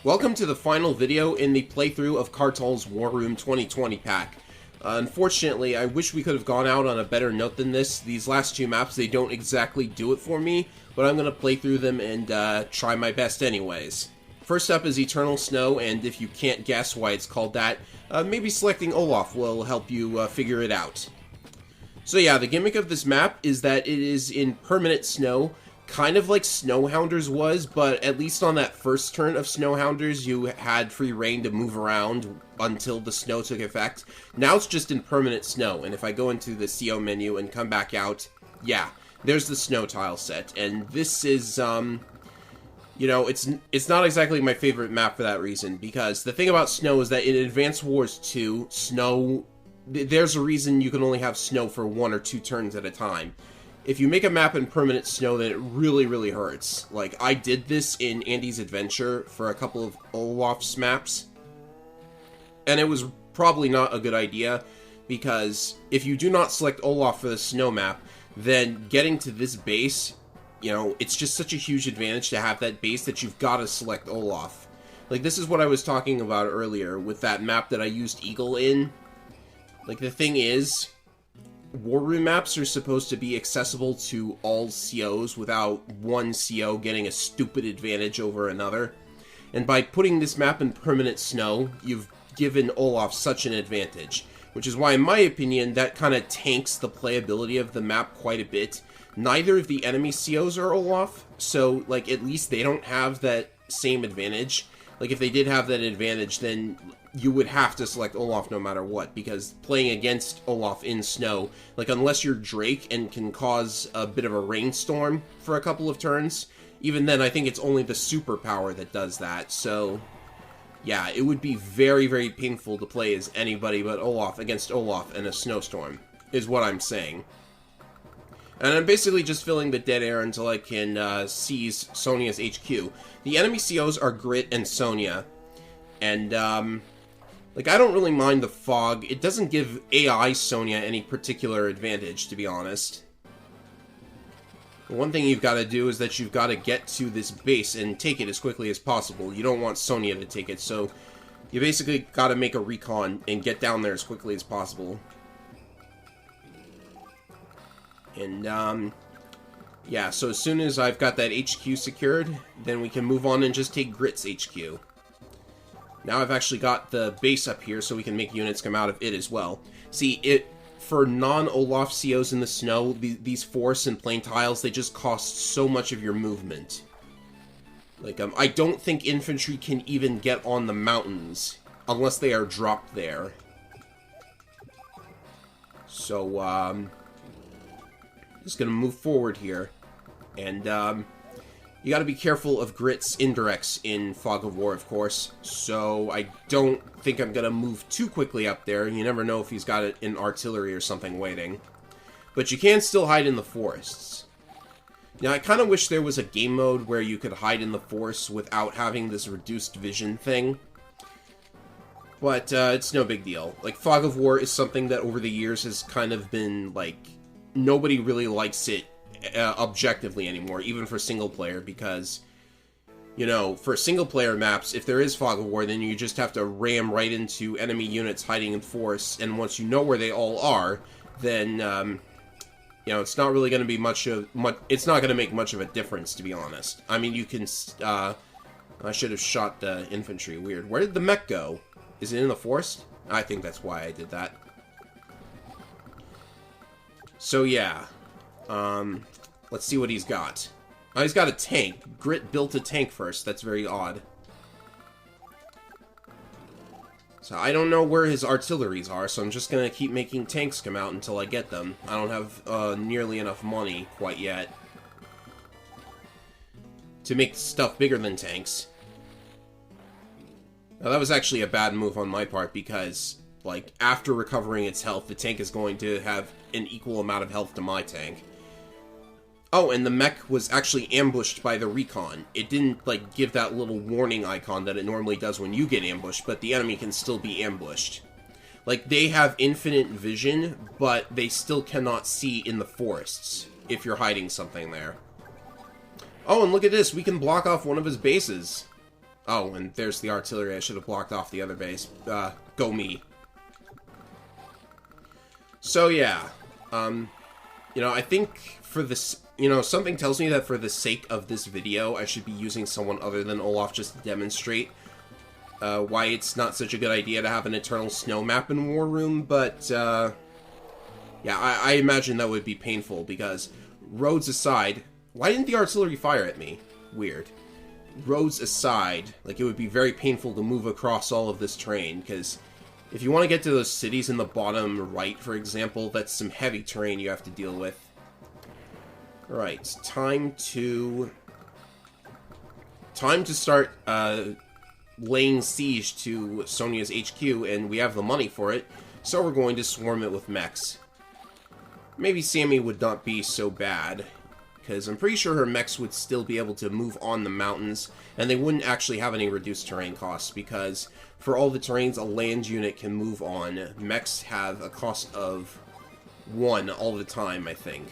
Welcome to the final video in the playthrough of Kartal's War Room 2020 pack. Unfortunately, I wish we could have gone out on a better note than this. These last two maps, they don't exactly do it for me, but I'm going to play through them and try my best anyways. First up is Eternal Snow, and if you can't guess why it's called that, maybe selecting Olaf will help you figure it out. So yeah, the gimmick of this map is that it is in permanent snow, kind of like Snowhounders was, but at least on that first turn of Snowhounders, you had free reign to move around until the snow took effect. Now it's just in permanent snow, and if I go into the CO menu and come back out, yeah, there's the snow tile set, and this is, you know, it's not exactly my favorite map for that reason, because the thing about snow is that in Advance Wars 2, snow, there's a reason you can only have snow for 1 or 2 turns at a time. If you make a map in permanent snow, then it really, really hurts. Like, I did this in Andy's Adventure for a couple of Olaf's maps, and it was probably not a good idea, because if you do not select Olaf for the snow map, then getting to this base, you know, it's just such a huge advantage to have that base that you've got to select Olaf. Like, this is what I was talking about earlier with that map that I used Eagle in. Like, the thing is, War Room maps are supposed to be accessible to all COs without one CO getting a stupid advantage over another. And by putting this map in permanent snow, you've given Olaf such an advantage. Which is why, in my opinion, that kind of tanks the playability of the map quite a bit. Neither of the enemy COs are Olaf, so, like, at least they don't have that same advantage. Like, if they did have that advantage, then you would have to select Olaf no matter what, because playing against Olaf in snow, like, unless you're Drake and can cause a bit of a rainstorm for a couple of turns, even then I think it's only the superpower that does that, so yeah, it would be very, very painful to play as anybody but Olaf against Olaf in a snowstorm, is what I'm saying. And I'm basically just filling the dead air until I can seize Sonya's HQ. The enemy COs are Grit and Sonya, and like, I don't really mind the fog. It doesn't give AI Sonya any particular advantage, to be honest. The one thing you've got to do is that you've got to get to this base and take it as quickly as possible. You don't want Sonya to take it, so you basically got to make a recon and get down there as quickly as possible. And, yeah, so as soon as I've got that HQ secured, then we can move on and just take Grit's HQ. Now I've actually got the base up here, so we can make units come out of it as well. See, for non-Olaf COs in the snow, these force and plain tiles, they just cost so much of your movement. Like, I don't think infantry can even get on the mountains, unless they are dropped there. So, just gonna move forward here. And, you gotta be careful of Grit's indirects in Fog of War, of course, so I don't think I'm gonna move too quickly up there. You never know if he's got an artillery or something waiting. But you can still hide in the forests. Now, I kind of wish there was a game mode where you could hide in the forest without having this reduced vision thing. But, it's no big deal. Like, Fog of War is something that over the years has kind of been, like, nobody really likes it objectively anymore, even for single player, because, you know, for single player maps, if there is Fog of War, then you just have to ram right into enemy units hiding in forests, and once you know where they all are, then, you know, it's not really going to be it's not going to make much of a difference, to be honest. I mean, you can, I should have shot the infantry, weird. Where did the mech go? Is it in the forest? I think that's why I did that. So, yeah. Let's see what he's got. Oh, he's got a tank. Grit built a tank first. That's very odd. So I don't know where his artilleries are, so I'm just gonna keep making tanks come out until I get them. I don't have nearly enough money quite yet to make stuff bigger than tanks. Now, that was actually a bad move on my part, because, like, after recovering its health, the tank is going to have an equal amount of health to my tank. Oh, and the mech was actually ambushed by the recon. It didn't, like, give that little warning icon that it normally does when you get ambushed, but the enemy can still be ambushed. Like, they have infinite vision, but they still cannot see in the forests if you're hiding something there. Oh, and look at this, we can block off one of his bases. Oh, and there's the artillery. I should have blocked off the other base. Go me. So, yeah. You know, I think for this... You know, something tells me that for the sake of this video, I should be using someone other than Olaf just to demonstrate why it's not such a good idea to have an Eternal Snow map in War Room, but, yeah, I imagine that would be painful, because roads aside... Why didn't the artillery fire at me? Weird. Roads aside, like, it would be very painful to move across all of this terrain, because if you want to get to those cities in the bottom right, for example, that's some heavy terrain you have to deal with. Alright, time to start laying siege to Sonia's HQ, and we have the money for it, so we're going to swarm it with mechs. Maybe Sammy would not be so bad, because I'm pretty sure her mechs would still be able to move on the mountains, and they wouldn't actually have any reduced terrain costs, because for all the terrains a land unit can move on, mechs have a cost of 1 all the time, I think.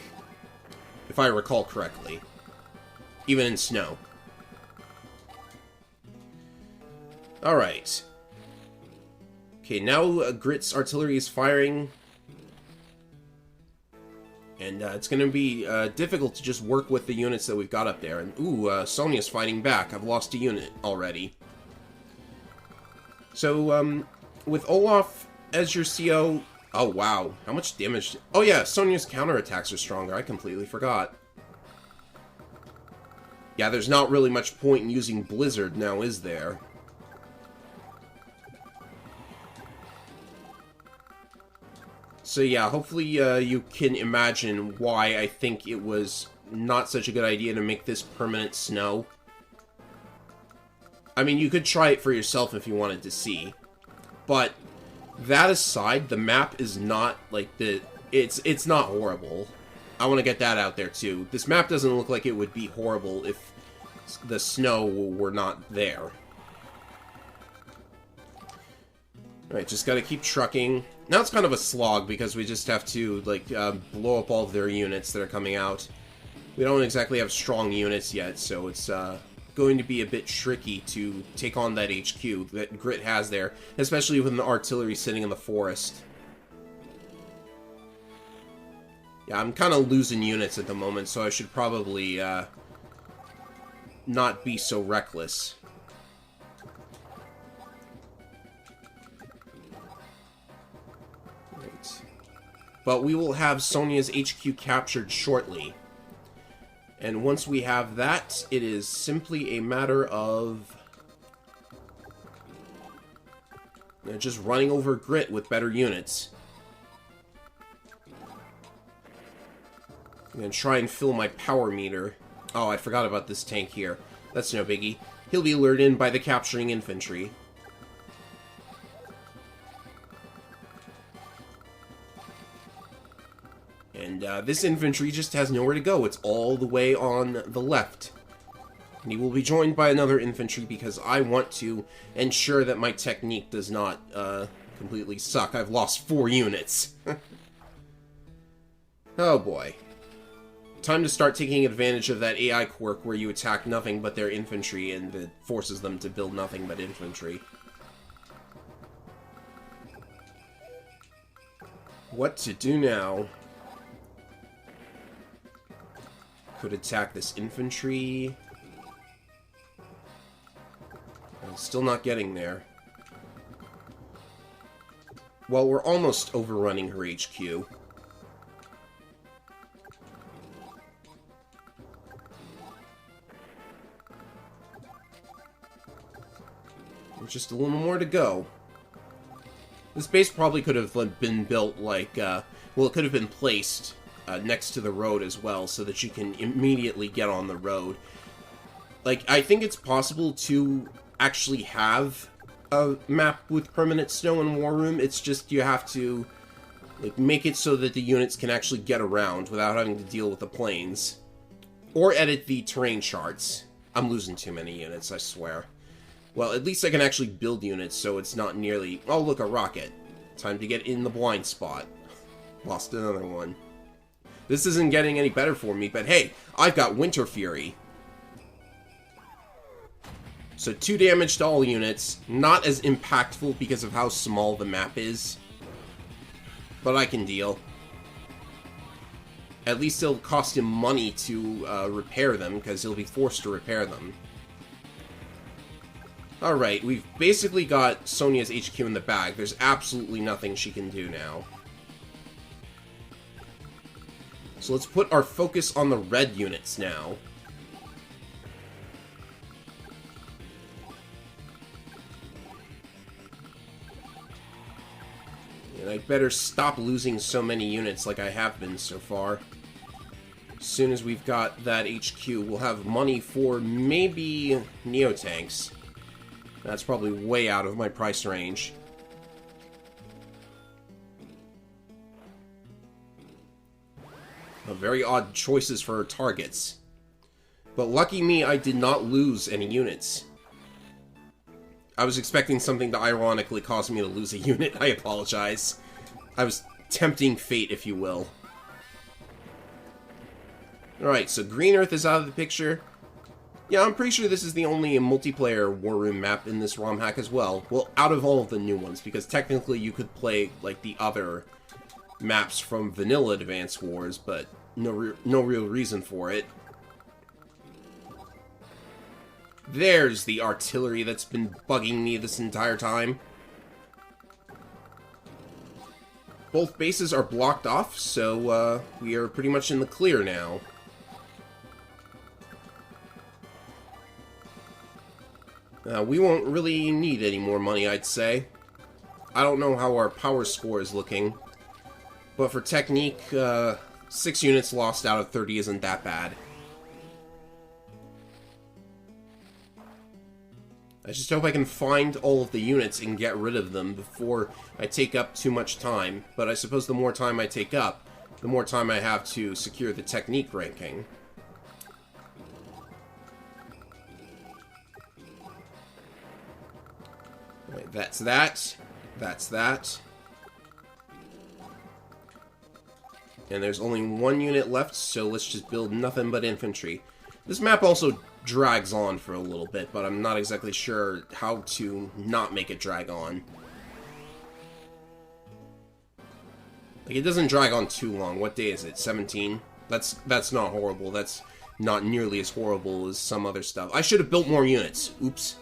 If I recall correctly. Even in snow. Alright. Okay, now Grit's artillery is firing. And it's going to be difficult to just work with the units that we've got up there. And ooh, Sonia's fighting back. I've lost a unit already. So, with Olaf as your CO... Oh, wow. How much damage... Oh, yeah, Sonia's counterattacks are stronger. I completely forgot. Yeah, there's not really much point in using Blizzard now, is there? So, yeah, hopefully you can imagine why I think it was not such a good idea to make this permanent snow. I mean, you could try it for yourself if you wanted to see. But... that aside, the map is not, like, it's not horrible. I want to get that out there, too. This map doesn't look like it would be horrible if the snow were not there. Alright, just gotta keep trucking. Now it's kind of a slog, because we just have to, like, blow up all of their units that are coming out. We don't exactly have strong units yet, so it's, going to be a bit tricky to take on that HQ that Grit has there, especially with the artillery sitting in the forest. Yeah, I'm kind of losing units at the moment, so I should probably not be so reckless. Right. But we will have Sonia's HQ captured shortly. And once we have that, it is simply a matter of just running over Grit with better units. I'm going to try and fill my power meter. Oh, I forgot about this tank here. That's no biggie. He'll be lured in by the capturing infantry. And this infantry just has nowhere to go. It's all the way on the left. And he will be joined by another infantry because I want to ensure that my technique does not completely suck. I've lost 4 units. Oh boy. Time to start taking advantage of that AI quirk where you attack nothing but their infantry and it forces them to build nothing but infantry. What to do now? Could attack this infantry. I'm still not getting there. Well, we're almost overrunning her HQ. There's just a little more to go. This base probably could have been built like, well, it could have been placed next to the road as well, so that you can immediately get on the road. Like, I think it's possible to actually have a map with permanent snow in War Room. It's just you have to, like, make it so that the units can actually get around without having to deal with the planes. Or edit the terrain charts. I'm losing too many units, I swear. Well, at least I can actually build units, so it's not nearly... Oh, look, a rocket. Time to get in the blind spot. Lost another one. This isn't getting any better for me, but hey, I've got Winter Fury. So 2 damage to all units. Not as impactful because of how small the map is. But I can deal. At least it'll cost him money to repair them, because he'll be forced to repair them. Alright, we've basically got Sonia's HQ in the bag. There's absolutely nothing she can do now. So let's put our focus on the red units now. And I'd better stop losing so many units like I have been so far. As soon as we've got that HQ, we'll have money for maybe Neotanks. That's probably way out of my price range. Very odd choices for targets. But lucky me, I did not lose any units. I was expecting something to ironically cause me to lose a unit. I apologize. I was tempting fate, if you will. Alright, so Green Earth is out of the picture. Yeah, I'm pretty sure this is the only multiplayer War Room map in this ROM hack as well. Well, out of all of the new ones, because technically you could play, like, the other maps from vanilla Advance Wars, but no real reason for it. There's the artillery that's been bugging me this entire time. Both bases are blocked off, so we are pretty much in the clear now. We won't really need any more money, I'd say. I don't know how our power score is looking, but for technique, 6 units lost out of 30 isn't that bad. I just hope I can find all of the units and get rid of them before I take up too much time, but I suppose the more time I take up, the more time I have to secure the technique ranking. Right, that's that. That's that. And there's only 1 unit left, so let's just build nothing but infantry. This map also drags on for a little bit, but I'm not exactly sure how to not make it drag on. Like, it doesn't drag on too long. What day is it? 17? That's not horrible. That's not nearly as horrible as some other stuff. I should have built more units. Oops.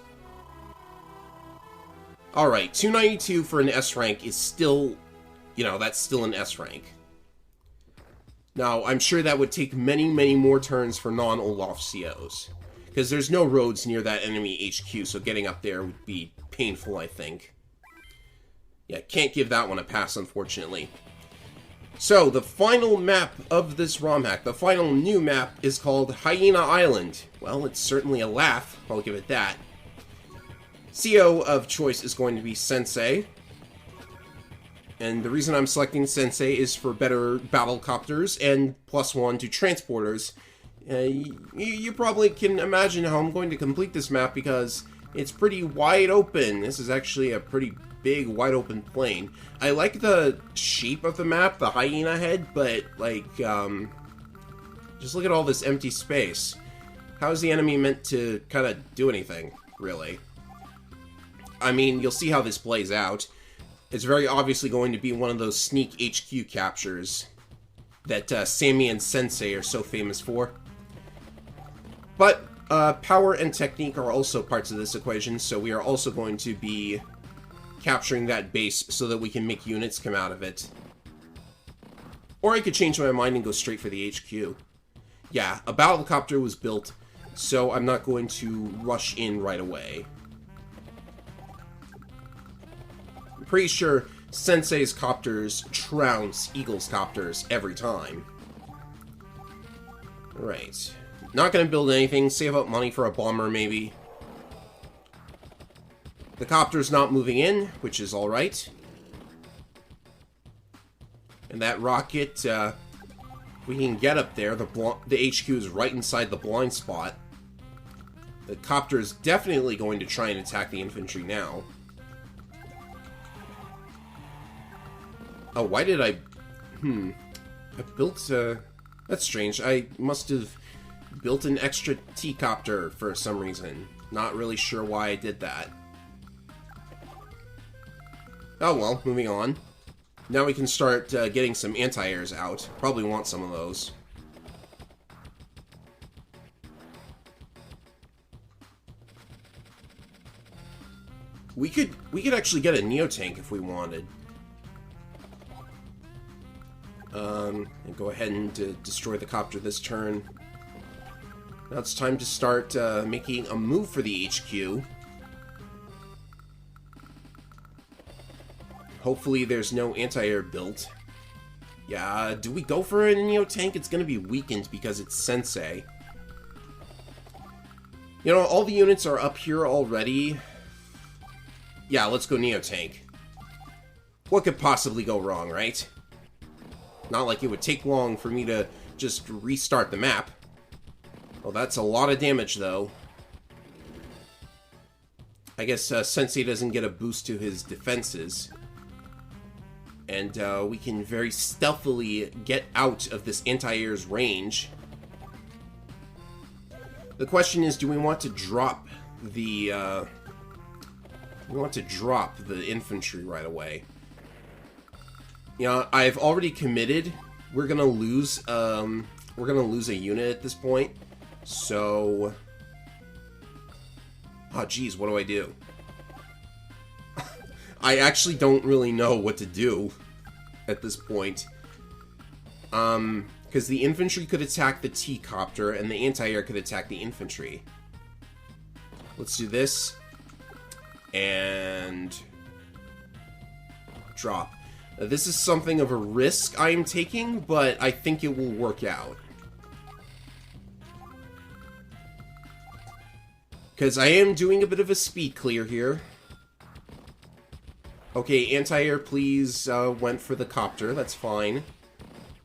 Alright, 292 for an S rank is still, you know, that's still an S rank. Now, I'm sure that would take many, many more turns for non-Olaf COs. Because there's no roads near that enemy HQ, so getting up there would be painful, I think. Yeah, can't give that one a pass, unfortunately. So, the final map of this ROM hack, the final new map, is called Hyena Island. Well, it's certainly a laugh, I'll give it that. CO of choice is going to be Sensei. And the reason I'm selecting Sensei is for better battlecopters and +1 to transporters. You probably can imagine how I'm going to complete this map because it's pretty wide open. This is actually a pretty big, wide open plain. I like the shape of the map, the hyena head, but, like, just look at all this empty space. How is the enemy meant to kind of do anything, really? I mean, you'll see how this plays out. It's very obviously going to be one of those sneak HQ captures that Sammy and Sensei are so famous for. But power and technique are also parts of this equation, so we are also going to be capturing that base so that we can make units come out of it. Or I could change my mind and go straight for the HQ. Yeah, a battlecopter was built, so I'm not going to rush in right away. Pretty sure Sensei's copters trounce Eagle's copters every time. Right. Not gonna build anything, save up money for a bomber maybe. The copter's not moving in, which is alright. And that rocket, we can get up there. The HQ is right inside the blind spot. The copter is definitely going to try and attack the infantry now. Oh, why did I built, that's strange. I must have built an extra T-copter for some reason. Not really sure why I did that. Oh well, moving on. Now we can start getting some anti-airs out. Probably want some of those. We could actually get a Neo-Tank if we wanted. And go ahead and destroy the copter this turn. Now it's time to start making a move for the HQ. Hopefully there's no anti-air built. Yeah, do we go for a Neo-Tank? It's going to be weakened because it's Sensei. You know, all the units are up here already. Yeah, let's go Neo-Tank. What could possibly go wrong, right? Not like it would take long for me to just restart the map. Well, that's a lot of damage, though. I guess Sensei doesn't get a boost to his defenses. And we can very stealthily get out of this anti-air's range. The question is, do we want to drop the... we want to drop the infantry right away. You know, I've already committed. We're gonna lose a unit at this point. So, oh geez, what do I do? I actually don't really know what to do at this point. Because the infantry could attack the T-copter and the anti-air could attack the infantry. Let's do this. And drop. Now, this is something of a risk I am taking, but I think it will work out. Because I am doing a bit of a speed clear here. Okay, anti-air please went for the copter, that's fine.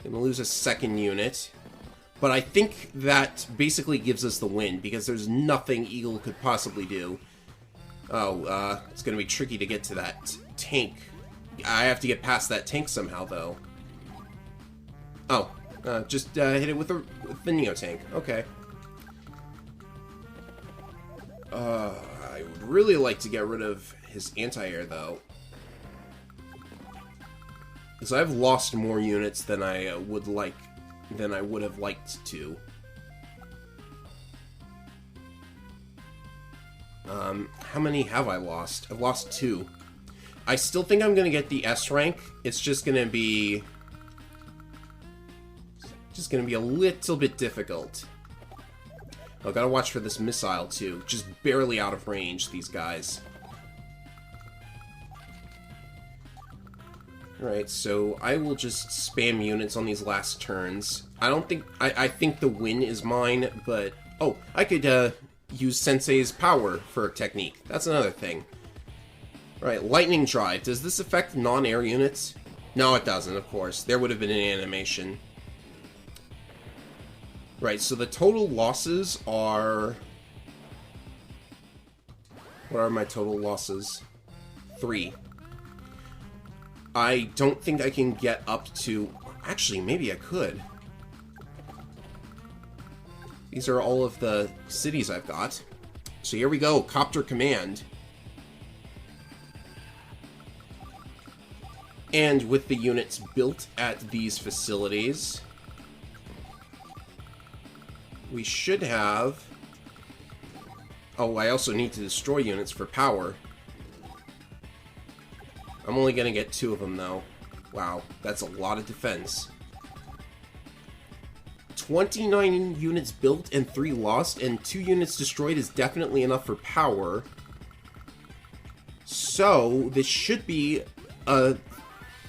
Gonna lose a second unit. But I think that basically gives us the win, because there's nothing Eagle could possibly do. Oh, it's gonna be tricky to get to that tank. I have to get past that tank somehow, though. Oh, just hit it with the Neo-Tank. Okay. I would really like to get rid of his anti-air, though. Because I've lost more units than I would have liked to. How many have I lost? I've lost 2. I still think I'm gonna get the S rank. It's just gonna be a little bit difficult. Oh, gotta watch for this missile too. Just barely out of range, these guys. Alright, so I will just spam units on these last turns. I think the win is mine, but... Oh, I could use Sensei's power for a technique. That's another thing. Alright, Lightning Drive. Does this affect non-air units? No, it doesn't, of course. There would have been an animation. Right, so the total losses are... What are my total losses? 3. I don't think I can get up to... Actually, maybe I could. These are all of the cities I've got. So here we go, Copter Command. And with the units built at these facilities, we should have... Oh, I also need to destroy units for power. I'm only going to get 2 of them, though. Wow, that's a lot of defense. 29 units built and 3 lost, and 2 units destroyed is definitely enough for power. So, this should be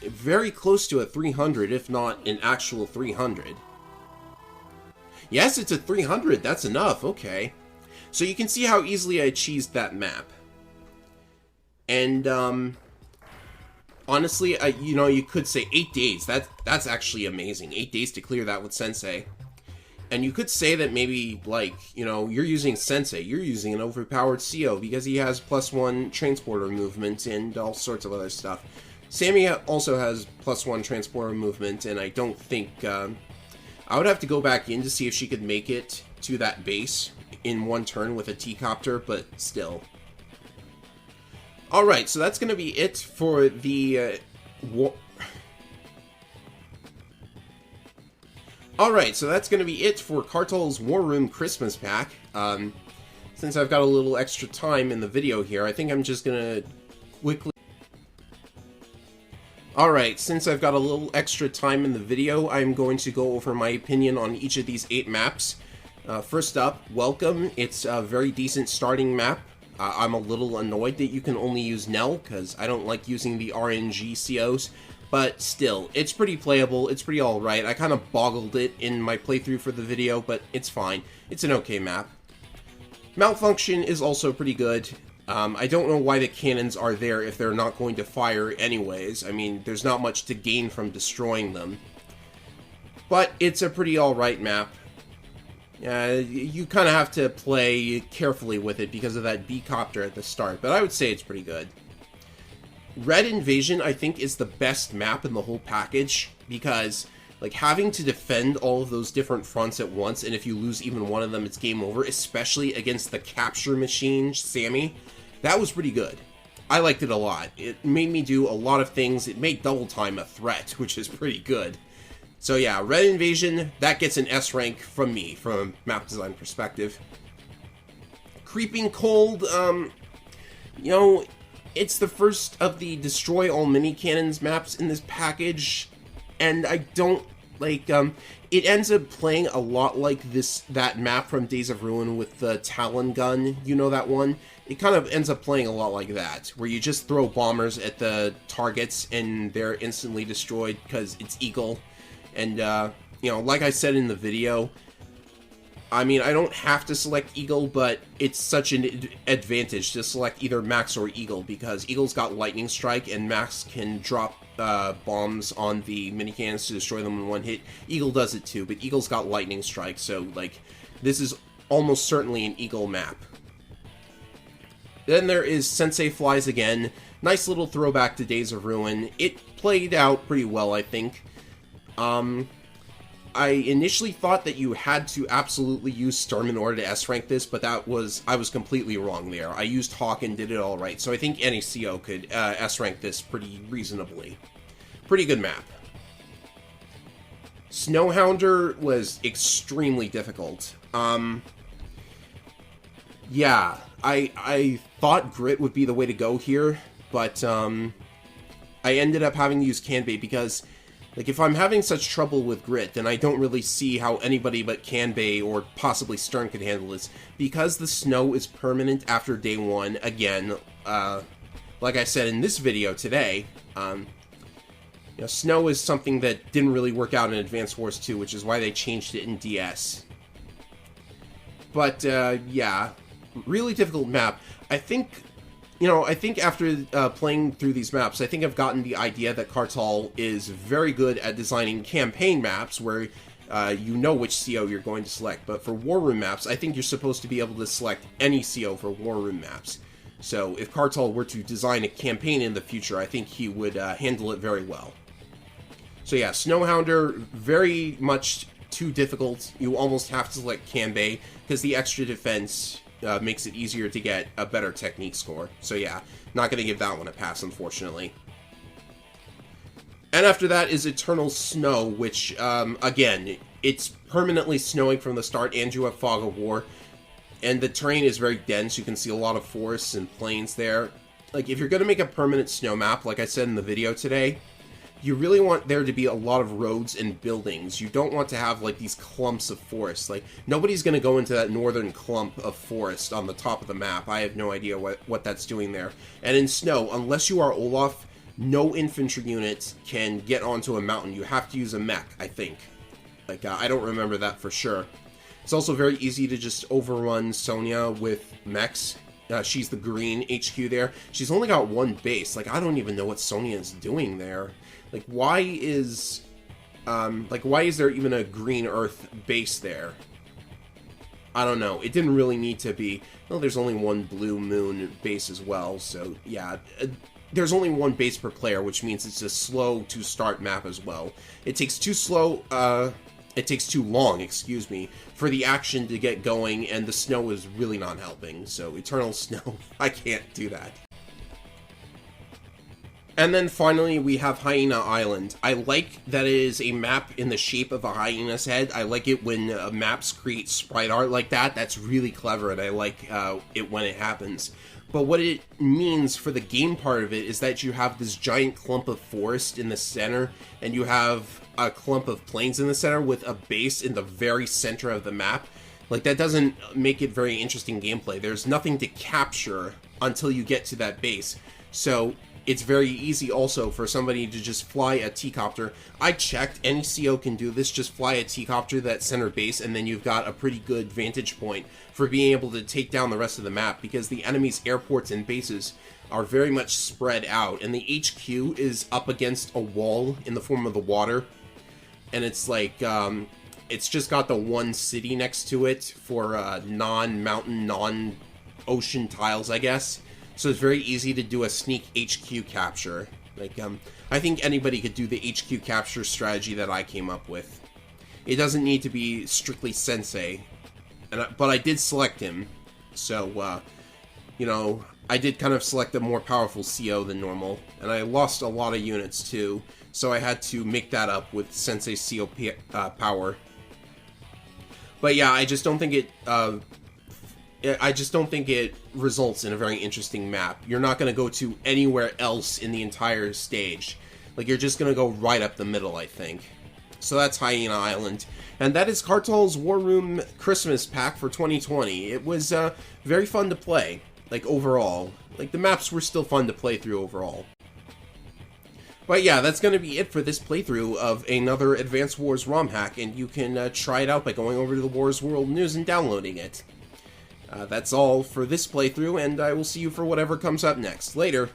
very close to a 300, if not an actual 300. Yes, it's a 300. That's enough. Okay. So you can see how easily I cheesed that map. And, honestly, you know, you could say 8 days. That's actually amazing. 8 days to clear that with Sensei. And you could say that maybe, like, you know, you're using Sensei. You're using an overpowered CO because he has +1 transporter movement and all sorts of other stuff. Sammy also has +1 transporter movement, and I don't think... I would have to go back in to see if she could make it to that base in one turn with a T-copter, but still. Alright, so that's going to be it for the... Alright, so that's going to be it for Kartal's War Room Christmas Pack. Since I've got a little extra time in the video here, I think I'm just going to quickly... Alright, since I've got a little extra time in the video, I'm going to go over my opinion on each of these 8 maps. First up, Welcome. It's a very decent starting map. I'm a little annoyed that you can only use Nell, because I don't like using the RNG COs. But still, it's pretty playable, it's pretty alright. I kind of boggled it in my playthrough for the video, but it's fine. It's an okay map. Malfunction is also pretty good. I don't know why the cannons are there if they're not going to fire anyways. I mean, there's not much to gain from destroying them. But it's a pretty alright map. You kind of have to play carefully with it because of that B-copter at the start, but I would say it's pretty good. Red Invasion, I think, is the best map in the whole package, because like having to defend all of those different fronts at once, and if you lose even one of them, it's game over, especially against the capture machine, Sammy. That was pretty good. I liked it a lot. It made me do a lot of things. It made double time a threat, which is pretty good. So yeah, Red Invasion, that gets an S rank from me, from a map design perspective. Creeping Cold, you know, it's the first of the Destroy All Mini Cannons maps in this package, and I don't, like, it ends up playing a lot like that map from Days of Ruin with the Talon gun, you know that one? It kind of ends up playing a lot like that, where you just throw bombers at the targets and they're instantly destroyed because it's Eagle. And, you know, like I said in the video, I mean, I don't have to select Eagle, but it's such an advantage to select either Max or Eagle, because Eagle's got Lightning Strike, and Max can drop bombs on the minicannons to destroy them in one hit. Eagle does it too, but Eagle's got Lightning Strike, so, like, this is almost certainly an Eagle map. Then there is Sensei Flies Again. Nice little throwback to Days of Ruin. It played out pretty well, I think. I initially thought that you had to absolutely use Sturm in order to S-rank this, but I was completely wrong there. I used Hawk and did it alright, so I think any CO could S-rank this pretty reasonably. Pretty good map. Snowhounder was extremely difficult. Yeah, I thought Grit would be the way to go here, but I ended up having to use Canbay because, like, if I'm having such trouble with Grit, then I don't really see how anybody but Canbay or possibly Stern could handle this. Because the snow is permanent after day 1, again, like I said in this video today, you know, snow is something that didn't really work out in Advance Wars 2, which is why they changed it in DS. But, yeah, really difficult map. I think... You know, I think after playing through these maps, I think I've gotten the idea that Kartal is very good at designing campaign maps where you know which CO you're going to select. But for War Room maps, I think you're supposed to be able to select any CO for War Room maps. So if Kartal were to design a campaign in the future, I think he would handle it very well. So yeah, Snowhounder, very much too difficult. You almost have to select Canbay because the extra defense... makes it easier to get a better technique score. So yeah, not going to give that one a pass, unfortunately. And after that is Eternal Snow, which, again, it's permanently snowing from the start, and you have Fog of War. And the terrain is very dense. You can see a lot of forests and plains there. Like, if you're going to make a permanent snow map, like I said in the video today, you really want there to be a lot of roads and buildings. You don't want to have, like, these clumps of forest. Like, nobody's going to go into that northern clump of forest on the top of the map. I have no idea what that's doing there. And in snow, unless you are Olaf, no infantry unit can get onto a mountain. You have to use a mech, I think. Like, I don't remember that for sure. It's also very easy to just overrun Sonya with mechs. She's the green HQ there. She's only got one base. Like, I don't even know what Sonya is doing there. Like, why is there even a Green Earth base there? I don't know. It didn't really need to be. Well, there's only one Blue Moon base as well, so yeah. There's only one base per player, which means it's a slow to start map as well. It takes 2 slow it takes too long, excuse me, for the action to get going, and the snow is really not helping. So Eternal Snow, I can't do that. And then finally, we have Hyena Island. I like that it is a map in the shape of a hyena's head. I like it when maps create sprite art like that. That's really clever, and I like it when it happens. But what it means for the game part of it is that you have this giant clump of forest in the center, and you have a clump of plains in the center with a base in the very center of the map. Like, that doesn't make it very interesting gameplay. There's nothing to capture until you get to that base. So it's very easy also for somebody to just fly a T-copter. I checked, any CO can do this, just fly a T-copter to that center base, and then you've got a pretty good vantage point for being able to take down the rest of the map, because the enemy's airports and bases are very much spread out, and the HQ is up against a wall in the form of the water, and it's like, it's just got the one city next to it for non-mountain, non-ocean tiles, I guess. So it's very easy to do a sneak HQ capture. Like, I think anybody could do the HQ capture strategy that I came up with. It doesn't need to be strictly Sensei, but I did select him. So, you know, I did kind of select a more powerful CO than normal, and I lost a lot of units too, so I had to make that up with Sensei CO power. But yeah, I just don't think it results in a very interesting map. You're not going to go to anywhere else in the entire stage. Like, you're just going to go right up the middle, I think. So that's Hyena Island. And that is Kartal's War Room Christmas pack for 2020. It was very fun to play, like, overall. Like, the maps were still fun to play through overall. But yeah, that's going to be it for this playthrough of another Advance Wars ROM hack, and you can try it out by going over to the Wars World News and downloading it. That's all for this playthrough, and I will see you for whatever comes up next. Later.